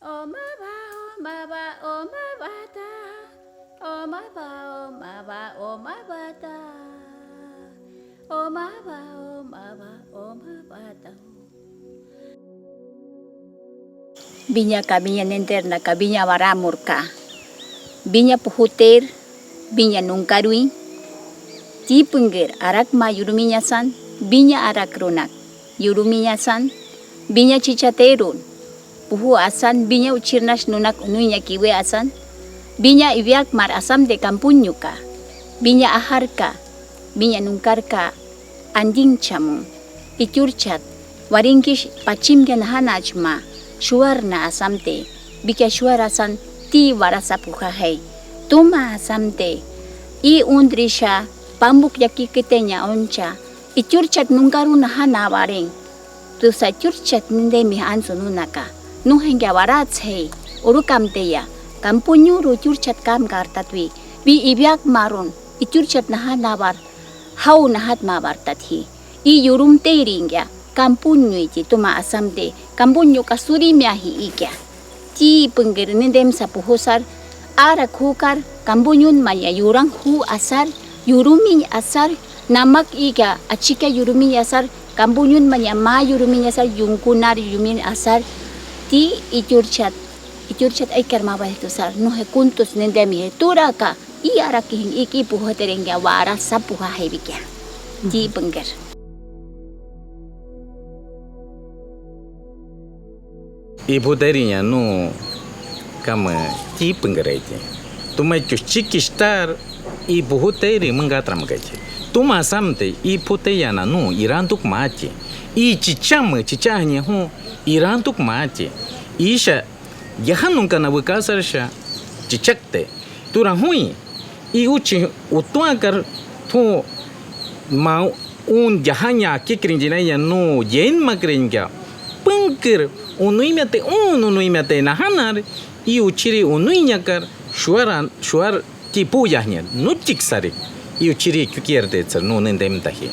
Omaba, omaba, omabata. Omaba, omaba, omabata. Omaba, omaba, omabata. Binya ka binya nenterna ka binya waramurka. Binya puhuter, binya nungkarui. Tipengger arak ma yuruminya san, binya arak runak. Yuruminya san, binya cicaterun. Puhu asan binya uchirnas nunak ununya kiwe asan. Binya ibiak mar asam de kampunyuka. Binya aharka, binya nungkarka, anjing camu. Iturcat, waringkish pachimga nahanachma. Shuarna asamte, bika shuarasan ti warasa puhahei. Tuma asamte, I undrisha, pambuk yakikitenya oncha. Iturcat nungkaru nahana wareng. Tusa turcat ninde mi anso nunaka. Nuhengya waratsei, urukamteya, kampunyuru turcat kam kartatwi, bi ibyak marun, iturcat nahana war, hau nahat mabar tathi. I yurum teiringya, kampunyu iti tuma asamte, kampunyu kasuri miahi ikya. Ti pengger nindem sa puhusar, arak hukar, kampunyun maya yurang hu asar, yurumi asar, namak ikya, achika yurumi asar, kampunyun maya ma yurumi asar, yungkunar yurumi asar, ti iturcat ay kermaba itu sar no he kuntus nendemi turaka I arakihin iki puhoterengya wara sapuha hebikya ti pengger Ibu darinya no kama ti pengger aja tuma cikistar ibu hoteri mengatram gaje tuma samte ibu teyana no irantuk mace I cicahnya ho irantuk mace isha yahan nunca na bekasar sha cicakte turang hui I uci utuakar tu mau jahanya kikrinjinaya no yen makrinja pengker unuimate nahanar I uciri unuinyakar shuar tipu yahnya nucik sari I uciri kukierde tsar no nendem tahi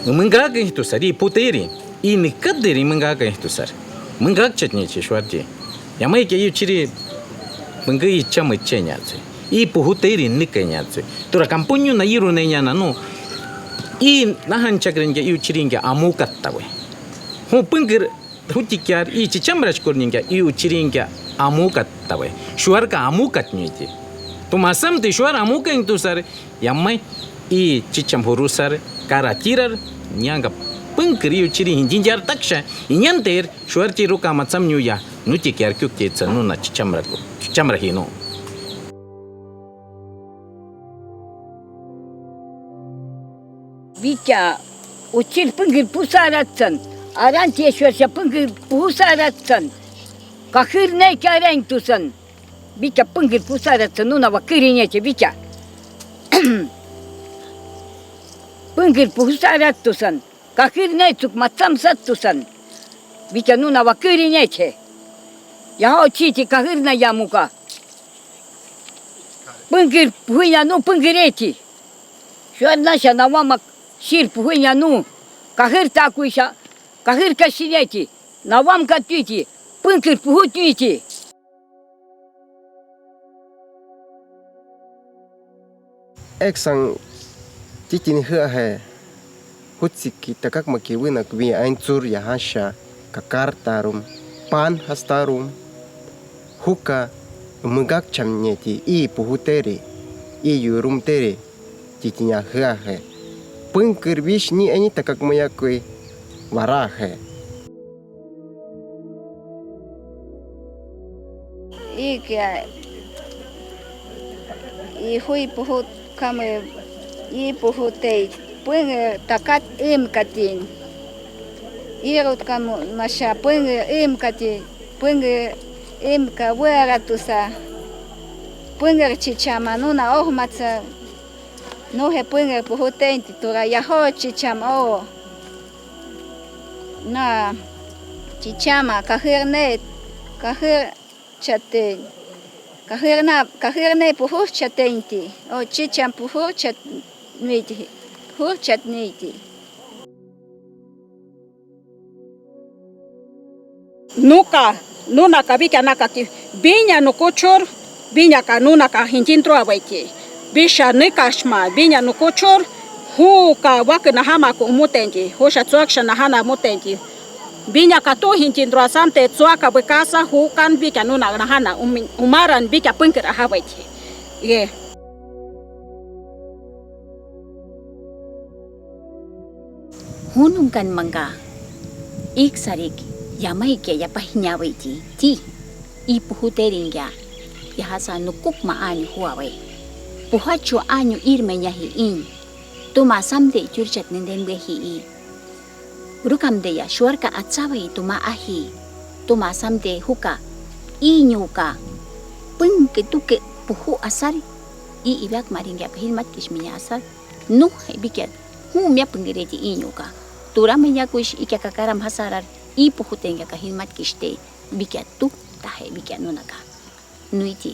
mengaga itu sari puteri ini kaderi mengaga itu sar menggak chatnya shuarje yamai ke I uciri mengai chama chenya tse I puhuteri nikenya tse tura kampunyu na iru nenya na no I nahan chakrenja I uciringa amukat tawe ho pengger hutikar I chichamrach korninga I uciringa amukat tawe shuar ka amukat nyiti tumasam te shuar amuka itu sar yamai I chicham horusar karatirar nyanga pengker I uciri hinjinjar taksha inyanter shuar ciru kamatsam nyuya nutikar kyukye tsanu na chichamrahino Bica ucil pengir pusaratsan aran tieswasya pengir pusaratsan kahir ne kareng tusan bica pengir pusaratsan nuna wakirinya ce bica pengir pusarat tusan kahir ne tuk matsam sat tusan bica nuna wakirinya ce ya ho cici kahir na yamuka pengir punya no pengir eti shuar nasha nawamak Shir puhunya nu kahir takuisha kahir kashineti nawam katiti pengkir puhutiti Eksang titin he hutsiki takak makiwina kwi aintsur yahasha kakartarum pan hastarum huka mugak chamnyeti I puhuteri I yurum teri titinya he pengker bishni ani takak mayakwe warahe ikya I hui puhut kame I puhutei pengger takat katin irut kamu masya pengger katin pengger ka weratusa pengger chichama nuna matsa no he pengger puhutei titura yaho chicham na chichama kahir chate kahir ne puhur chatenti chicham puhur chat nuiti hur chat nuiti nuka nuna ka bika nakaki binya no kochor binya ka nuna ka hinjintro abaiki bisha nikashma binya no kochor hu ka wakna hama ko mutenji hosha tsoaksha na hana mutenji binya ka to hinjintro asante tsoaka bekasa hu kan bika nuna na hana umaran bika pengker abaiki ye hunung kan mangga ik sarik yamai ke ya pahinya waiti ti I puhuterin ya hasa nukuk maani huawei puhacho anyo irme nyahi in tuma samde churchat nindembe hi urukam de ya shuarka atsawei tuma ahi tuma samde huka inyuka pengke tuke puhu asar ibak maringya pahilmat kishminya asar nuh biket humya pengereti inyuka turamenya kuish ikya kakaram hasarar puhutengya kahilmat kishte biket tu tahe biket nunaka nuiti